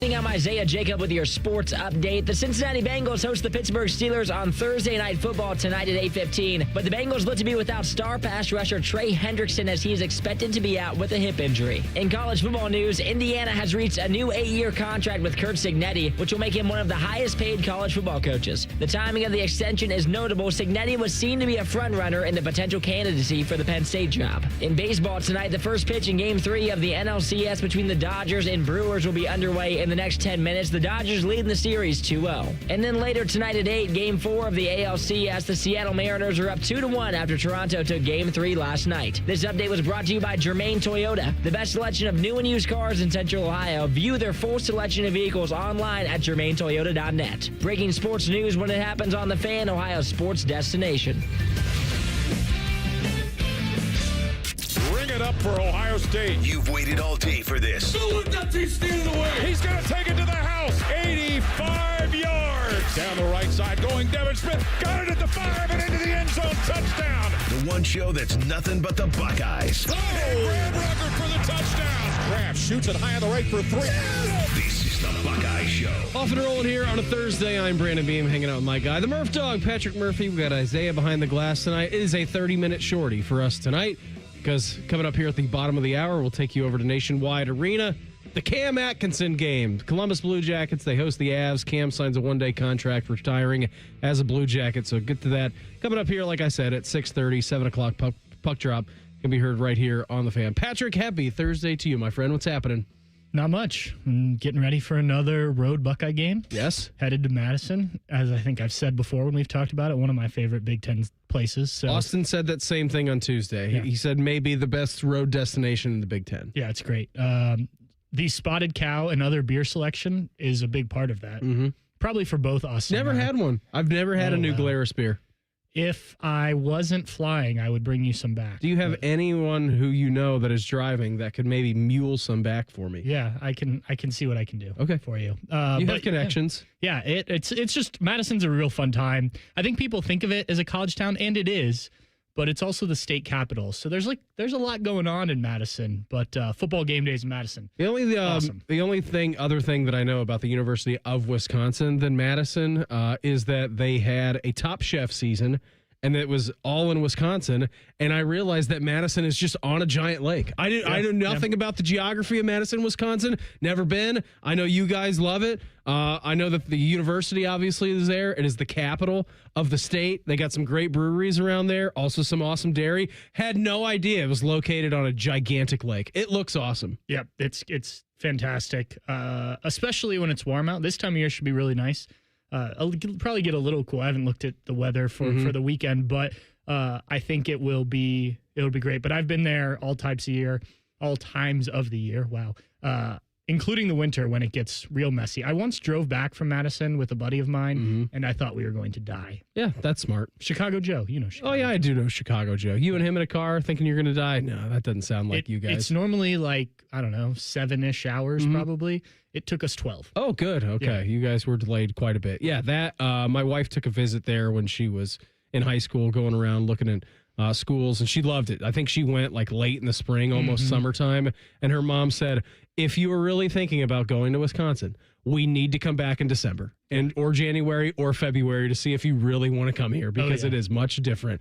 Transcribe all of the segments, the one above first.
I'm Isaiah Jacob with your sports update. The Cincinnati Bengals host the Pittsburgh Steelers on Thursday Night Football tonight at 8:15. But the Bengals look to be without star pass rusher Trey Hendrickson as he is expected to be out with a hip injury. In college football news, Indiana has reached a new 8-year contract with Curt Cignetti, which will make him one of the highest paid college football coaches. The timing of the extension is notable. Cignetti was seen to be a front-runner in the potential candidacy for the Penn State job. In baseball tonight, the first pitch in Game 3 of the NLCS between the Dodgers and Brewers will be underway in the next 10 minutes. The Dodgers lead the series 2-0. And then later tonight at 8, Game 4 of the ALCS, the Seattle Mariners are up 2-1 after Toronto took Game 3 last night. This update was brought to you by Germain Toyota, the best selection of new and used cars in Central Ohio. View their full selection of vehicles online at germaintoyota.net. Breaking sports news when it happens on The Fan, Ohio's sports destination. Bring it up for Ohio State. You've waited all day for this. He's going to take it to the house. 85 yards. Down the right side, going Devin Smith. Got it at the 5 and into the end zone. Touchdown. The one show that's nothing but the Buckeyes. Oh, Graham Rucker for the touchdown. Graham shoots it high on the right for 3. This is the Buckeye Show. Off and rolling here on a Thursday. I'm Brandon Beam, hanging out with my guy, the Murph Dog, Patrick Murphy. We've got Isaiah behind the glass tonight. It is a 30-minute shorty for us tonight, because coming up here at the bottom of the hour, we'll take you over to Nationwide Arena. The Cam Atkinson game. Columbus Blue Jackets, they host the Avs. Cam signs a one-day contract retiring as a Blue Jacket, so get to that. Coming up here, like I said, at 6:30, 7 o'clock, puck drop. Can be heard right here on The Fan. Patrick, happy Thursday to you, my friend. What's happening? Not much. I'm getting ready for another road Buckeye game. Yes. Headed to Madison, as I think I've said before when we've talked about it, one of my favorite Big Ten places. So. Austin said that same thing on Tuesday. Yeah. He said maybe the best road destination in the Big Ten. Yeah, it's great. The Spotted Cow and other beer selection is a big part of that. Mm-hmm. Probably for both us. Never had one. I've never had a New Glarus beer. If I wasn't flying, I would bring you some back. Do you have anyone who you know that is driving that could maybe mule some back for me? Yeah, I can see what I can do. Okay. For you. You have connections. Yeah, it's just Madison's a real fun time. I think people think of it as a college town, and it is, but it's also the state capital. So there's a lot going on in Madison, but football game days in Madison. The only awesome. other thing that I know about the University of Wisconsin than Madison is that they had a Top Chef season, and it was all in Wisconsin. And I realized that Madison is just on a giant lake. I know nothing about the geography of Madison, Wisconsin. Never been. I know you guys love it. I know that the university obviously is there. It is the capital of the state. They got some great breweries around there. Also some awesome dairy. Had no idea it was located on a gigantic lake. It looks awesome. Yep, it's fantastic, especially when it's warm out. This time of year should be really nice. I'll probably get a little cool. I haven't looked at the weather for the weekend, but I think it'll be great. But I've been there all times of the year. Wow. Including the winter when it gets real messy. I once drove back from Madison with a buddy of mine, and I thought we were going to die. Yeah, that's smart. Chicago Joe, you know Chicago. Oh, yeah, I do know Chicago Joe. You and him in a car thinking you're going to die? No, that doesn't sound like you guys. It's normally like, I don't know, 7-ish hours probably. It took us 12. Oh, good. Okay. Yeah. You guys were delayed quite a bit. Yeah, that my wife took a visit there when she was in high school, going around looking at schools, and she loved it. I think she went like late in the spring, almost summertime, and her mom said, if you were really thinking about going to Wisconsin, we need to come back in December or January or February to see if you really want to come here, because it is much different.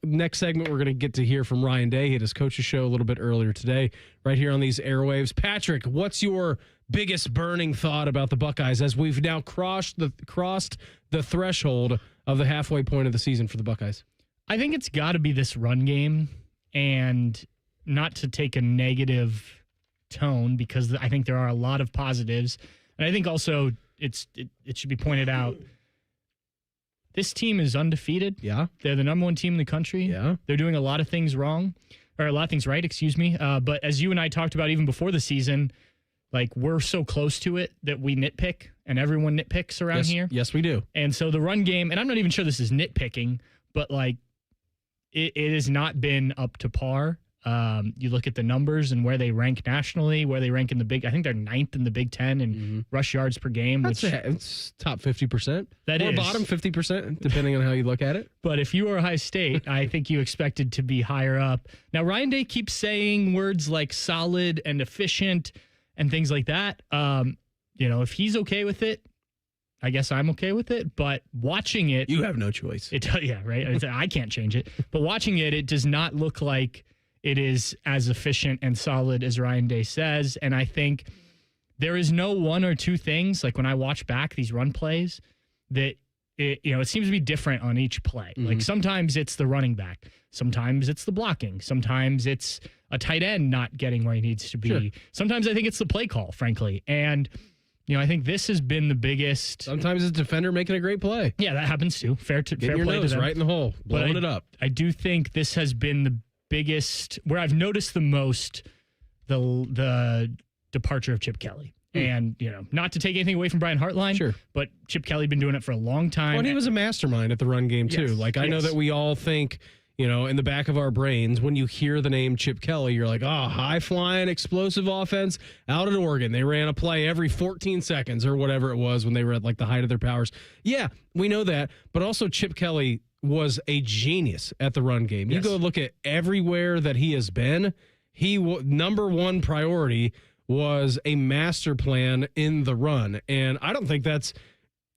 Next segment, we're going to get to hear from Ryan Day. He had his coach's show a little bit earlier today, right here on these airwaves. Patrick, what's your biggest burning thought about the Buckeyes as we've now crossed the threshold of the halfway point of the season for the Buckeyes? I think it's got to be this run game, and not to take a negative tone, because I think there are a lot of positives. And I think also it should be pointed out, this team is undefeated. Yeah. They're the number one team in the country. Yeah. They're doing a lot of things right, excuse me. But as you and I talked about even before the season, like, we're so close to it that we nitpick, and everyone nitpicks around here. Yes, we do. And so the run game, and I'm not even sure this is nitpicking, but like, it has not been up to par. You look at the numbers and where they rank nationally, where they rank in I think they're 9th in the Big Ten in rush yards per game. It's top 50%. That or is. Bottom 50%, depending on how you look at it. But if you are Ohio State, I think you expected to be higher up. Now, Ryan Day keeps saying words like solid and efficient and things like that. if he's okay with it, I guess I'm okay with it. But watching it, You have no choice. yeah, right. I can't change it. But watching it, it does not look like it is as efficient and solid as Ryan Day says. And I think there is no one or two things, like when I watch back these run plays, that it seems to be different on each play. Like sometimes it's the running back, sometimes it's the blocking, sometimes it's a tight end not getting where he needs to be. Sure. Sometimes I think it's the play call, frankly. And I think this has been the biggest. Sometimes it's a defender making a great play. Yeah, that happens too. Fair Getting play your to nose them. right in the hole, blowing it up. I do think this has been the biggest, where I've noticed the most, the departure of Chip Kelly. And, not to take anything away from Brian Hartline, Sure. but Chip Kelly been doing it for a long time. Well, and he was a mastermind at the run game, too. Yes, I know that we all think, in the back of our brains, when you hear the name Chip Kelly, you're like, high-flying, explosive offense out at Oregon. They ran a play every 14 seconds or whatever it was when they were at, the height of their powers. Yeah, we know that. But also Chip Kelly was a genius at the run game. You go look at everywhere that he has been, number one priority was a master plan in the run. And I don't think that's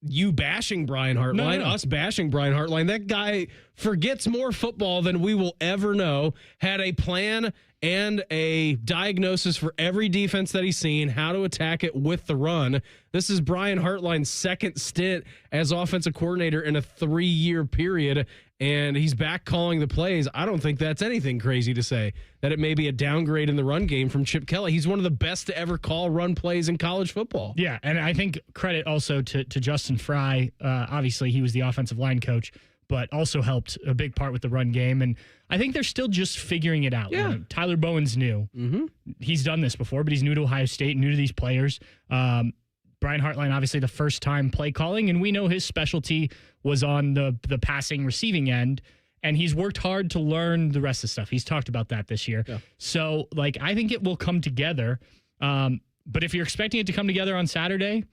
you bashing Brian Hartline, us bashing Brian Hartline. That guy forgets more football than we will ever know, had a plan and a diagnosis for every defense that he's seen, how to attack it with the run. This is Brian Hartline's second stint as offensive coordinator in a 3-year period, and he's back calling the plays. I don't think that's anything crazy to say, that it may be a downgrade in the run game from Chip Kelly. He's one of the best to ever call run plays in college football. Yeah, and I think credit also to Justin Fry. Obviously, he was the offensive line coach, but also helped a big part with the run game. And I think they're still just figuring it out. Yeah. Tyler Bowen's new. Mm-hmm. He's done this before, but he's new to Ohio State, new to these players. Brian Hartline, obviously the first time play calling, and we know his specialty was on the passing receiving end, and he's worked hard to learn the rest of the stuff. He's talked about that this year. Yeah. So, I think it will come together. But if you're expecting it to come together on Saturday,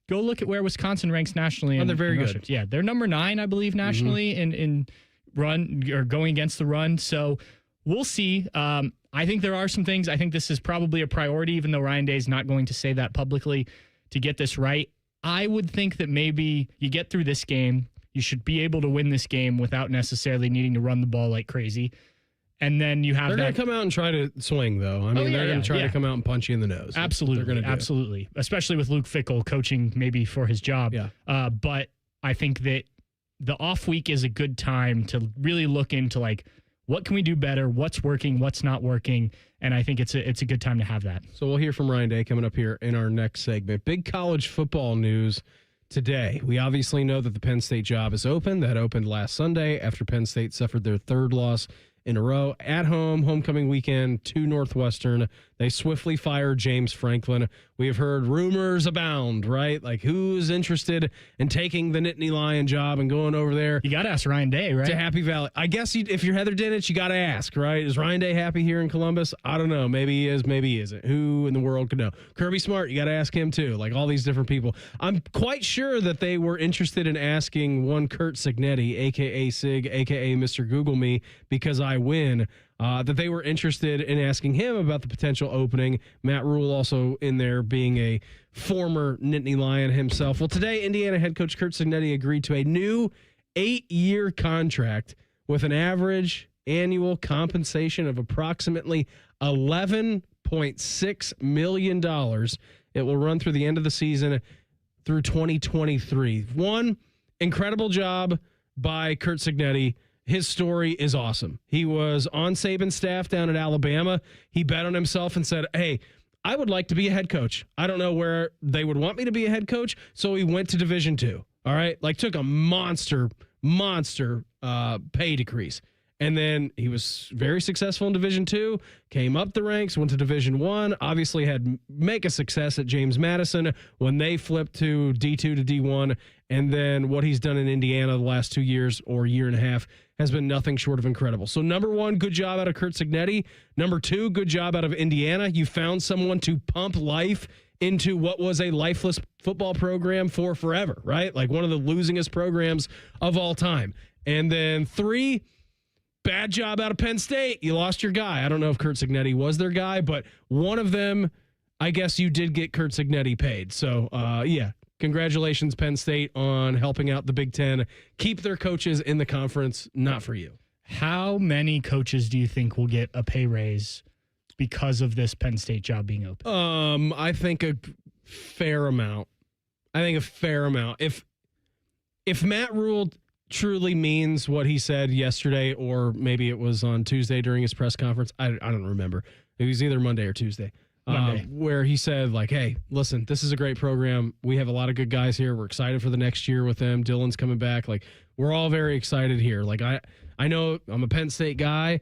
go look at where Wisconsin ranks nationally. And they're very good. Yeah, they're number 9, I believe, nationally in run or going against the run. So we'll see. I think there are some things. I think this is probably a priority, even though Ryan Day is not going to say that publicly, to get this right. I would think that maybe you get through this game, you should be able to win this game without necessarily needing to run the ball like crazy. And then you have They're going to come out and try to swing, though. I mean, they're going to try to come out and punch you in the nose. Absolutely. They're gonna absolutely. Especially with Luke Fickell coaching maybe for his job. Yeah. But I think that the off week is a good time to really look into what can we do better, what's working, what's not working, and I think it's a good time to have that. So we'll hear from Ryan Day coming up here in our next segment. Big college football news today. We obviously know that the Penn State job is open. That opened last Sunday after Penn State suffered their third loss in a row at home, homecoming weekend to Northwestern. They swiftly fired James Franklin. We have heard rumors abound, right? Who's interested in taking the Nittany Lion job and going over there? You got to ask Ryan Day, right? To Happy Valley. I guess if you're Heather Dinich, you got to ask, right? Is Ryan Day happy here in Columbus? I don't know. Maybe he is, maybe he isn't. Who in the world could know? Kirby Smart, you got to ask him too. All these different people. I'm quite sure that they were interested in asking one Curt Cignetti, a.k.a. Sig, a.k.a. Mr. Google Me, because I win. That they were interested in asking him about the potential opening. Matt Rule also in there being a former Nittany Lion himself. Well, today, Indiana head coach Curt Cignetti agreed to a new 8-year contract with an average annual compensation of approximately $11.6 million. It will run through the end of the season through 2023. One incredible job by Curt Cignetti. His story is awesome. He was on Saban's staff down at Alabama. He bet on himself and said, hey, I would like to be a head coach. I don't know where they would want me to be a head coach. So he went to Division II. All right. Took a monster pay decrease. And then he was very successful in Division II, came up the ranks, went to Division I, obviously had make a success at James Madison when they flipped to D2 to D1. And then what he's done in Indiana the last 2 years or year and a half has been nothing short of incredible. So number one, good job out of Curt Cignetti. Number two, good job out of Indiana. You found someone to pump life into what was a lifeless football program for forever, right? One of the losingest programs of all time. And then 3, bad job out of Penn State. You lost your guy. I don't know if Curt Cignetti was their guy, but one of them I guess you did get Curt Cignetti paid. So, yeah, congratulations, Penn State, on helping out the Big Ten. Keep their coaches in the conference, not for you. How many coaches do you think will get a pay raise because of this Penn State job being open? I think a fair amount. If Matt Rule truly means what he said yesterday, or maybe it was on Tuesday during his press conference, I don't remember. It was either Monday or Tuesday. Where he said, like, hey, listen, this is a great program. We have a lot of good guys here. We're excited for the next year with them. Dylan's coming back. Like, we're all very excited here. Like, I know I'm a Penn State guy.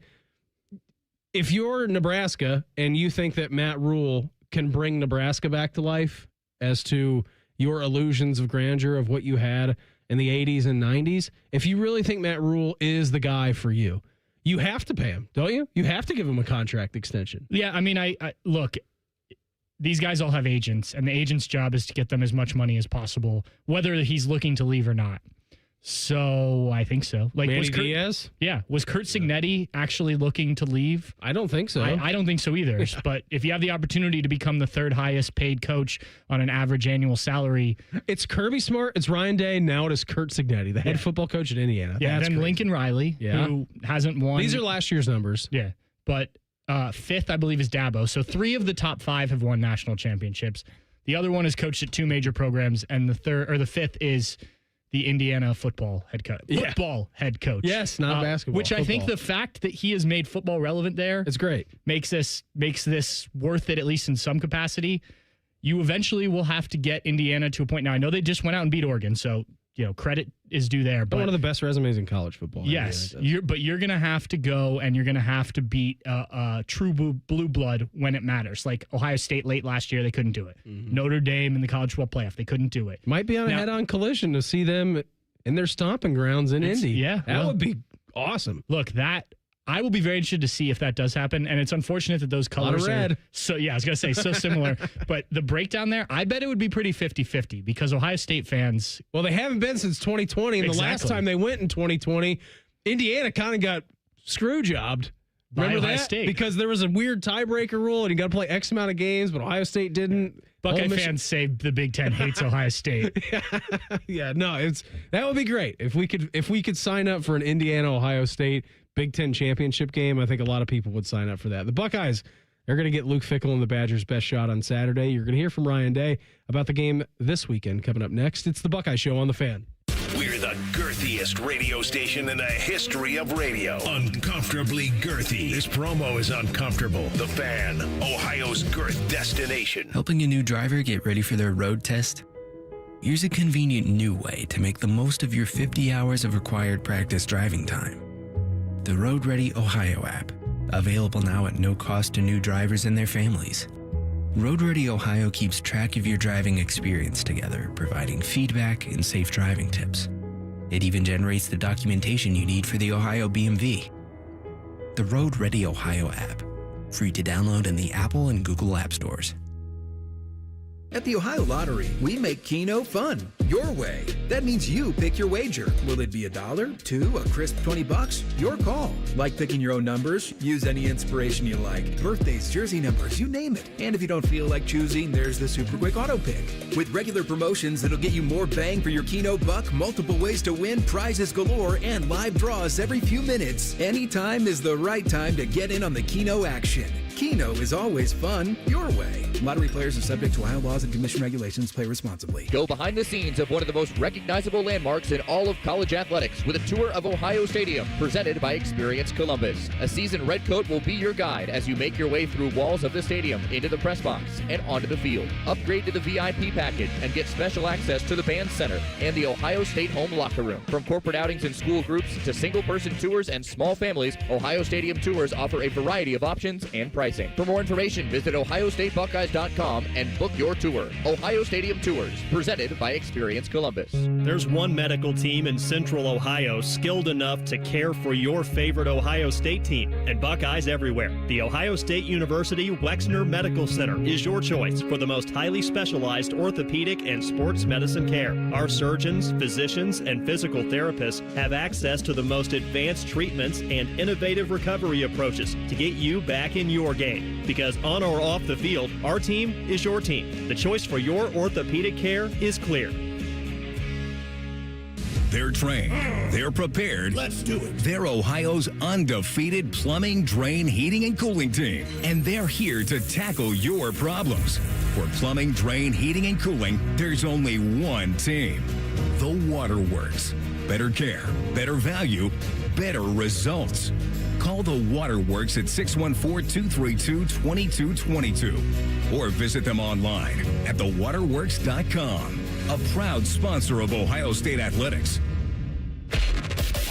If you're Nebraska and you think that Matt Rule can bring Nebraska back to life as to your illusions of grandeur of what you had in the 80s and 90s, if you really think Matt Rule is the guy for you, you have to pay him, don't you? You have to give him a contract extension. Yeah, I mean, I look, these guys all have agents, and the agent's job is to get them as much money as possible, whether he's looking to leave or not. So I think so. Like, Manny Diaz? Yeah. Was Curt Cignetti actually looking to leave? I don't think so. I don't think so either. Yeah. But if you have the opportunity to become the third highest paid coach on an average annual salary. It's Kirby Smart, it's Ryan Day, now it is Curt Cignetti, the head football coach at Indiana. Yeah, that's then crazy. Lincoln Riley, who hasn't won. These are last year's numbers. Yeah. But fifth, I believe, is Dabo. So 3 of the top 5 have won national championships. The other one is coached at 2 major programs, and the fifth is the Indiana football head coach. Yes, not basketball. Which football. I think the fact that he has made football relevant there, it's great. Makes this worth it, at least in some capacity. You eventually will have to get Indiana to a point. Now, I know they just went out and beat Oregon, so credit is due there. But one of the best resumes in college football. Yes, you're going to have to go and you're going to have to beat true blue blood when it matters. Like Ohio State late last year, they couldn't do it. Mm-hmm. Notre Dame in the college football playoff, they couldn't do it. Might be on a head-on collision to see them in their stomping grounds in Indy. Yeah, that would be awesome. Look, I will be very interested to see if that does happen, and it's unfortunate that those colors are red. So yeah, I was gonna say so similar, but the breakdown there, I bet it would be pretty 50-50 because Ohio State fans. Well, they haven't been since 2020, and the last time they went in 2020, Indiana kind of got screw jobbed. Remember Ohio that? State. Because there was a weird tiebreaker rule, and you got to play X amount of games, but Ohio State didn't. Buckeye fans say the Big Ten hates Ohio State. Yeah, no, that would be great if we could sign up for an Indiana Ohio State Big Ten championship game. I think a lot of people would sign up for that. The Buckeyes are going to get Luke Fickell and the Badgers' best shot on Saturday. You're going to hear from Ryan Day about the game this weekend coming up next. It's the Buckeye Show on The Fan. We're the girthiest radio station in the history of radio. Uncomfortably girthy. This promo is uncomfortable. The Fan, Ohio's girth destination. Helping a new driver get ready for their road test? Here's a convenient new way to make the most of your 50 hours of required practice driving time. The Road Ready Ohio app, available now at no cost to new drivers and their families. Road Ready Ohio keeps track of your driving experience together, providing feedback and safe driving tips. It even generates the documentation you need for the Ohio BMV. The Road Ready Ohio app, free to download in the Apple and Google App Stores. At the Ohio Lottery, we make Keno fun, your way. That means you pick your wager. Will it be $1, $2, a crisp $20? Your call. Like picking your own numbers? Use any inspiration you like. Birthdays, jersey numbers, you name it. And if you don't feel like choosing, there's the Super Quick Auto Pick. With regular promotions that'll get you more bang for your Keno buck, multiple ways to win, prizes galore, and live draws every few minutes. Anytime is the right time to get in on the Keno action. Keno is always fun, your way. Lottery players are subject to Ohio laws and commission regulations. Play responsibly. Go behind the scenes of one of the most recognizable landmarks in all of college athletics with a tour of Ohio Stadium, presented by Experience Columbus. A seasoned redcoat will be your guide as you make your way through walls of the stadium, into the press box, and onto the field. Upgrade to the VIP package and get special access to the band center and the Ohio State home locker room. From corporate outings and school groups to single-person tours and small families, Ohio Stadium tours offer a variety of options and prices. For more information, visit OhioStateBuckeyes.com and book your tour. Ohio Stadium Tours, presented by Experience Columbus. There's one medical team in Central Ohio skilled enough to care for your favorite Ohio State team, and Buckeyes everywhere. The Ohio State University Wexner Medical Center is your choice for the most highly specialized orthopedic and sports medicine care. Our surgeons, physicians, and physical therapists have access to the most advanced treatments and innovative recovery approaches to get you back in your game. Because on or off the field, our team is your team. The choice for your orthopedic care is clear. They're trained. They're prepared. Let's do it. They're Ohio's undefeated plumbing, drain, heating, and cooling team. And they're here to tackle your problems. For plumbing, drain, heating, and cooling, there's only one team. The Waterworks. Better care, better value, better results. Call the Waterworks at 614-232-2222 or visit them online at thewaterworks.com. A proud sponsor of Ohio State Athletics.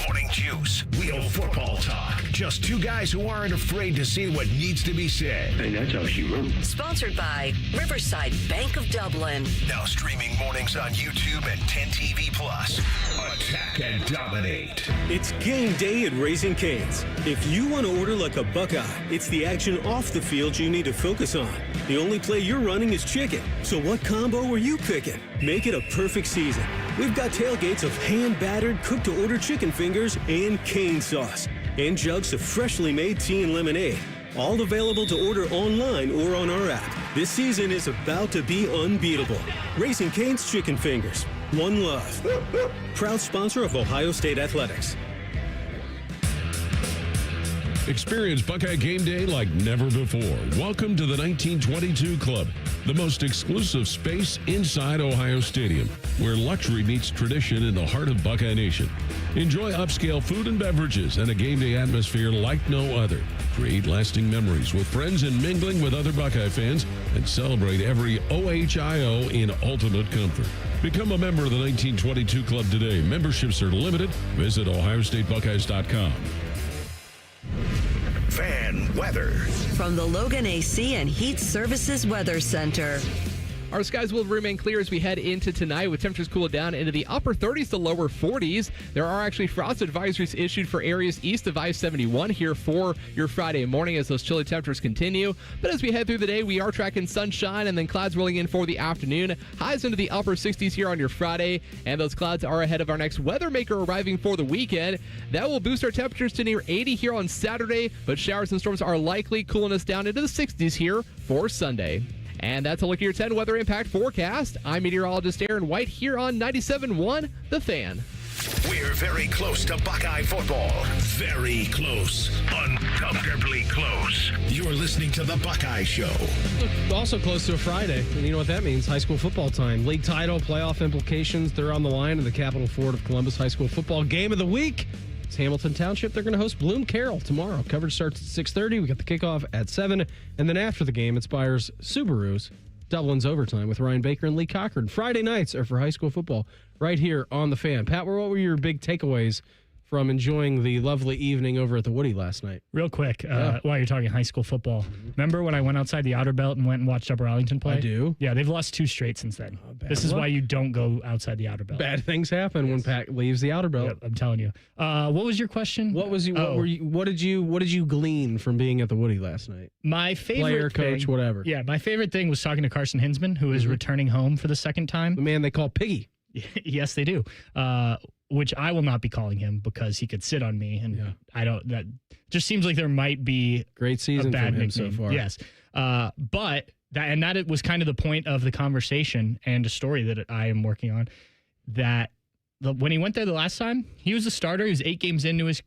Morning Juice, real football talk. Just two guys who aren't afraid to say what needs to be said. And that's how she wrote. Sponsored by Riverside Bank of Dublin. Now streaming mornings on YouTube and 10 TV Plus. Attack and dominate. It's game day at Raising Cane's. If you want to order like a Buckeye, it's the action off the field you need to focus on. The only play you're running is chicken. So what combo are you picking? Make it a perfect season. We've got tailgates of hand-battered, cooked-to-order chicken fingers and cane sauce. And jugs of freshly made tea and lemonade. All available to order online or on our app. This season is about to be unbeatable. Raising Cane's Chicken Fingers. One love. Proud sponsor of Ohio State Athletics. Experience Buckeye game day like never before. Welcome to the 1922 Club, the most exclusive space inside Ohio Stadium, where luxury meets tradition in the heart of Buckeye Nation. Enjoy upscale food and beverages and a game day atmosphere like no other. Create lasting memories with friends and mingling with other Buckeye fans, and celebrate every OHIO in ultimate comfort. Become a member of the 1922 Club today. Memberships are limited. Visit OhioStateBuckeyes.com. Fan weather. From the Logan AC and Heat Services Weather Center. Our skies will remain clear as we head into tonight, with temperatures cooling down into the upper 30s to lower 40s. There are actually frost advisories issued for areas east of I-71 here for your Friday morning as those chilly temperatures continue. But as we head through the day, we are tracking sunshine and then clouds rolling in for the afternoon. Highs into the upper 60s here on your Friday, and those clouds are ahead of our next weather maker arriving for the weekend. That will boost our temperatures to near 80 here on Saturday, but showers and storms are likely cooling us down into the 60s here for Sunday. And that's a look at your 10 weather impact forecast. I'm meteorologist Aaron White here on 97.1 The Fan. We're very close to Buckeye football. Very close. Uncomfortably close. You're listening to The Buckeye Show. Also close to a Friday. And you know what that means? High school football time. League title, playoff implications. They're on the line in the Capital Ford of Columbus. High school football game of the week. It's Hamilton Township. They're going to host Bloom Carroll tomorrow. Coverage starts at 6:30. We got the kickoff at 7. And then after the game, it's Byers Subarus. Dublin's overtime with Ryan Baker and Lee Cochran. Friday nights are for high school football right here on The Fan. Pat, what were your big takeaways from enjoying the lovely evening over at the Woody last night? Real quick, while you're talking high school football, remember when I went outside the Outer Belt and went and watched Upper Arlington play? I do. Yeah, they've lost 2 straight since then. This is why you don't go outside the Outer Belt. Bad things happen when Pat leaves the Outer Belt. Yep, I'm telling you. What was your question? What did you glean from being at the Woody last night? My favorite player, coach, whatever. Yeah, my favorite thing was talking to Carson Hinsman, who is returning home for the second time. The man they call Piggy. Yes, they do. Which I will not be calling him because he could sit on me, and I don't. That just seems like there might be great season a bad from him nickname. so far. Yes, but that was kind of the point of the conversation and a story that I am working on. That when he went there the last time, he was a starter. He was 8 games into his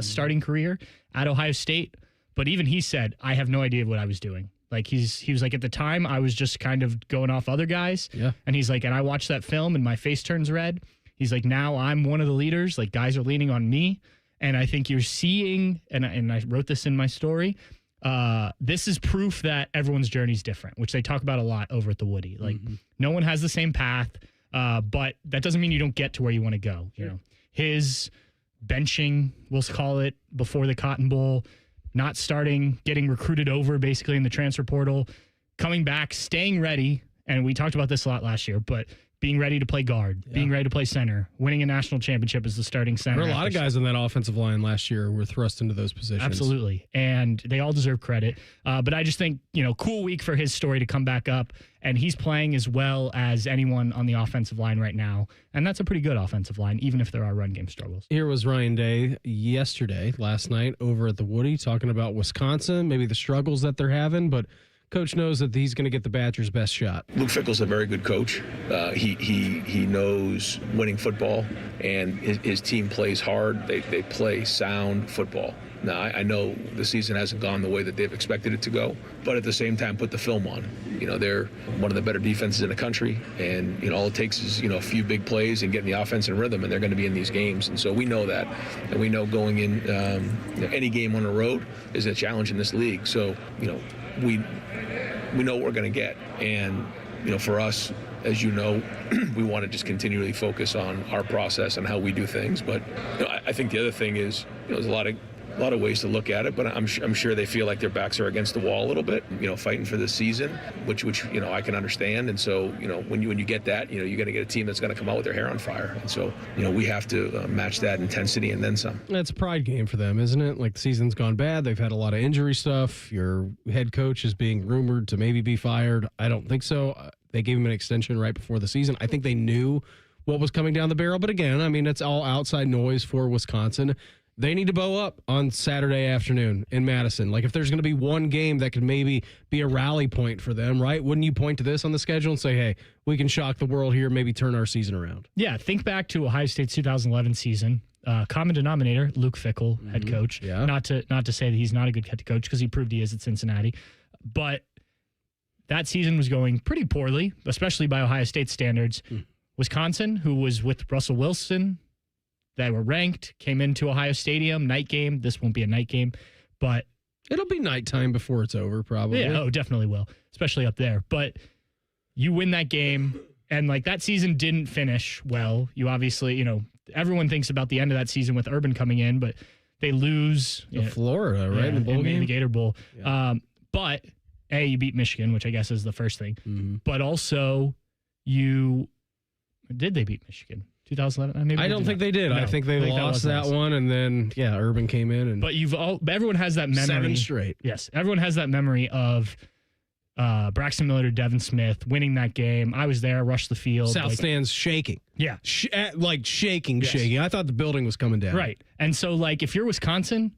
starting career at Ohio State, but even he said, "I have no idea what I was doing." Like he was like, at the time, I was just kind of going off other guys. Yeah, and he's like, and I watched that film, and my face turns red. He's like, now I'm one of the leaders. Like, guys are leaning on me. And I think you're seeing, and I wrote this in my story, this is proof that everyone's journey is different, which they talk about a lot over at the Woody. Like, no one has the same path, but that doesn't mean you don't get to where you want to go. You know, his benching, we'll call it, before the Cotton Bowl, not starting, getting recruited over basically in the transfer portal, coming back, staying ready. And we talked about this a lot last year, but being ready to play guard, being ready to play center, winning a national championship as the starting center. There were a lot of guys on that offensive line last year who were thrust into those positions. Absolutely. And they all deserve credit. But I just think, cool week for his story to come back up. And he's playing as well as anyone on the offensive line right now. And that's a pretty good offensive line, even if there are run game struggles. Here was Ryan Day last night, over at the Woody, talking about Wisconsin, maybe the struggles that they're having, but Coach knows that he's going to get the Badgers' best shot. Luke Fickell's a very good coach. He knows winning football, and his team plays hard. They play sound football. Now, I know the season hasn't gone the way that they've expected it to go, but at the same time, put the film on. They're one of the better defenses in the country, and all it takes is a few big plays and getting the offense in rhythm, and they're going to be in these games. And so we know that, and we know going in any game on the road is a challenge in this league. So we know what we're going to get, and for us, as you know, we want to just continually focus on our process and how we do things. But I think the other thing is there's a lot of ways to look at it, but I'm sure they feel like their backs are against the wall a little bit, fighting for this season, which I can understand. And so when you get that, you're going to get a team that's going to come out with their hair on fire. And so we have to match that intensity and then some. It's a pride game for them, isn't it? Like, the season's gone bad. They've had a lot of injury stuff. Your head coach is being rumored to maybe be fired. I don't think so. They gave him an extension right before the season. I think they knew what was coming down the barrel. But again, it's all outside noise for Wisconsin. They need to bow up on Saturday afternoon in Madison. Like, if there's going to be one game that could maybe be a rally point for them, right? Wouldn't you point to this on the schedule and say, hey, we can shock the world here, maybe turn our season around? Yeah, think back to Ohio State's 2011 season. Common denominator, Luke Fickell, head coach. Yeah. Not to say that he's not a good head coach, because he proved he is at Cincinnati. But that season was going pretty poorly, especially by Ohio State standards. Wisconsin, who was with Russell Wilson, that were ranked, came into Ohio Stadium, night game. This won't be a night game, but it'll be nighttime before it's over, probably. Yeah, definitely will, especially up there. But you win that game, and that season didn't finish well. You obviously, everyone thinks about the end of that season with Urban coming in, but they lose to Florida, right? Yeah, in the Gator Bowl. Yeah. But you beat Michigan, which I guess is the first thing. Mm-hmm. But also, did they beat Michigan? 2011? I don't think they did. No, I think they lost that one, and then Urban came in. But everyone has that memory. 7 straight. Yes, everyone has that memory of Braxton Miller, Devin Smith winning that game. I was there, rushed the field. South stands shaking. Yeah, shaking. Yes. I thought the building was coming down. Right, and so if you're Wisconsin,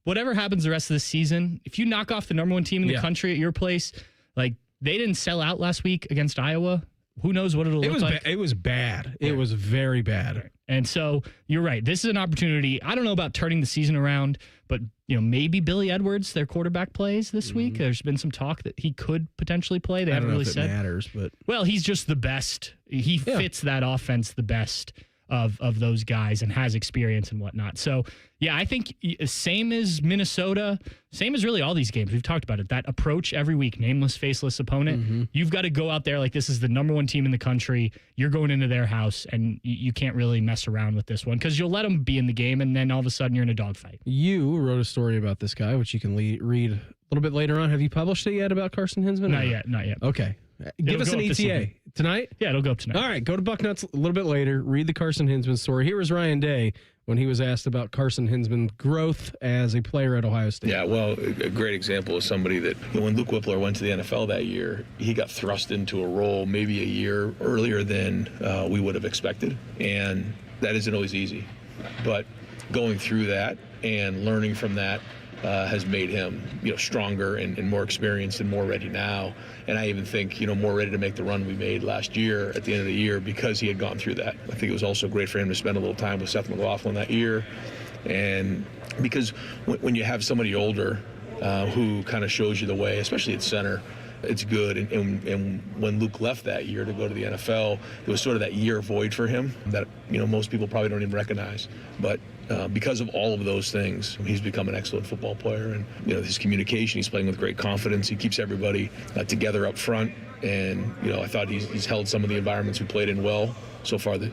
whatever happens the rest of the season, if you knock off the number one team in the country at your place, they didn't sell out last week against Iowa. Who knows what it'll look like? It was bad. It was very bad. Right. And so you're right. This is an opportunity. I don't know about turning the season around, but maybe Billy Edwards, their quarterback, plays this week. There's been some talk that he could potentially play. They haven't really said. It matters, but he's just the best. He fits that offense the best of those guys and has experience and whatnot. So, I think same as Minnesota, same as really all these games. We've talked about it. That approach every week, nameless, faceless opponent. Mm-hmm. You've got to go out there like this is the number one team in the country. You're going into their house, and you can't really mess around with this one because you'll let them be in the game, and then all of a sudden you're in a dogfight. You wrote a story about this guy, which you can read a little bit later on. Have you published it yet about Carson Hinsman? Not yet. Okay. Give us an ETA. Tonight? Yeah, it'll go up tonight. All right, go to Bucknuts a little bit later. Read the Carson Hinsman story. Here was Ryan Day when he was asked about Carson Hinsman's growth as a player at Ohio State. Yeah, well, a great example is somebody that when Luke Whippler went to the NFL that year, he got thrust into a role maybe a year earlier than we would have expected. And that isn't always easy. But going through that and learning from that has made him, stronger and more experienced and more ready now. And I even think, more ready to make the run we made last year at the end of the year because he had gone through that. I think it was also great for him to spend a little time with Seth McLaughlin that year. And because when you have somebody older who kind of shows you the way, especially at center, it's good. And when Luke left that year to go to the NFL, it was sort of that year void for him that, most people probably don't even recognize. But because of all of those things, he's become an excellent football player. And, his communication, he's playing with great confidence. He keeps everybody together up front. And, I thought he's held some of the environments we played in well so far this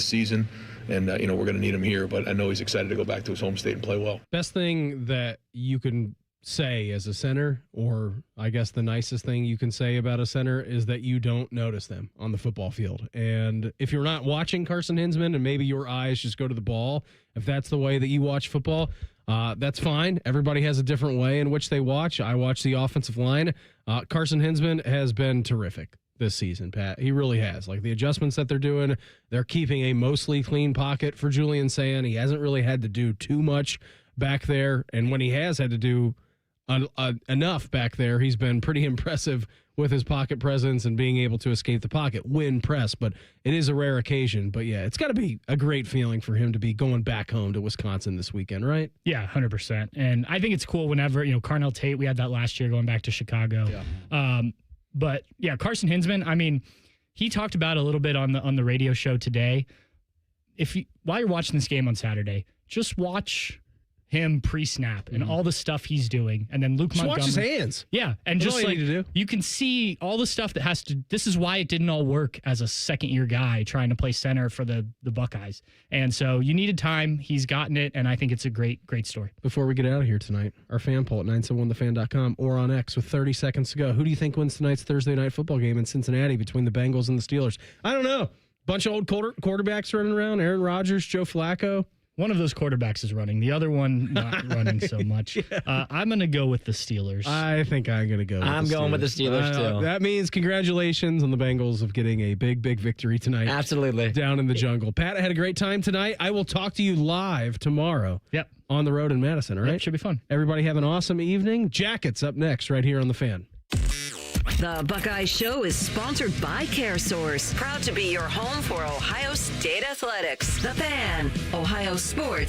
season. And, we're going to need him here. But I know he's excited to go back to his home state and play well. Best thing that you can say as a center, or I guess the nicest thing you can say about a center is that you don't notice them on the football field. And if you're not watching Carson Hinsman and maybe your eyes just go to the ball, if that's the way that you watch football, that's fine. Everybody has a different way in which they watch. I watch the offensive line. Carson Hinsman has been terrific this season, Pat. He really has. Like the adjustments that they're doing, they're keeping a mostly clean pocket for Julian Sand. He hasn't really had to do too much back there. And when he has had to do enough back there, he's been pretty impressive with his pocket presence and being able to escape the pocket, win press. But it is a rare occasion. But yeah, it's got to be a great feeling for him to be going back home to Wisconsin this weekend, right? Yeah, 100%. And I think it's cool whenever, Carnell Tate, we had that last year going back to Chicago. Yeah. But yeah, Carson Hinsman, I mean, he talked about a little bit on the radio show today. While you're watching this game on Saturday, just watch him pre-snap and all the stuff he's doing, and then Luke Montgomery. Watch his hands. Yeah, and That's just all you need to do. You can see all the stuff that has to. This is why it didn't all work as a second-year guy trying to play center for the Buckeyes, and so you needed time. He's gotten it, and I think it's a great story. Before we get out of here tonight, our fan poll at 971thefan.com or on X with 30 seconds to go. Who do you think wins tonight's Thursday night football game in Cincinnati between the Bengals and the Steelers? I don't know. Bunch of old quarterbacks running around. Aaron Rodgers, Joe Flacco. One of those quarterbacks is running. The other one not running so much. Yeah. I'm going to go with the Steelers. I think I'm going to go with I'm going with the Steelers, too. That means congratulations on the Bengals of getting a big victory tonight. Absolutely. Down in the jungle. Pat, I had a great time tonight. I will talk to you live tomorrow. Yep. On the road in Madison, all right? Yep, should be fun. Everybody have an awesome evening. Jackets up next right here on The Fan. The Buckeye Show is sponsored by CareSource, proud to be your home for Ohio State athletics. The Fan, Ohio sports.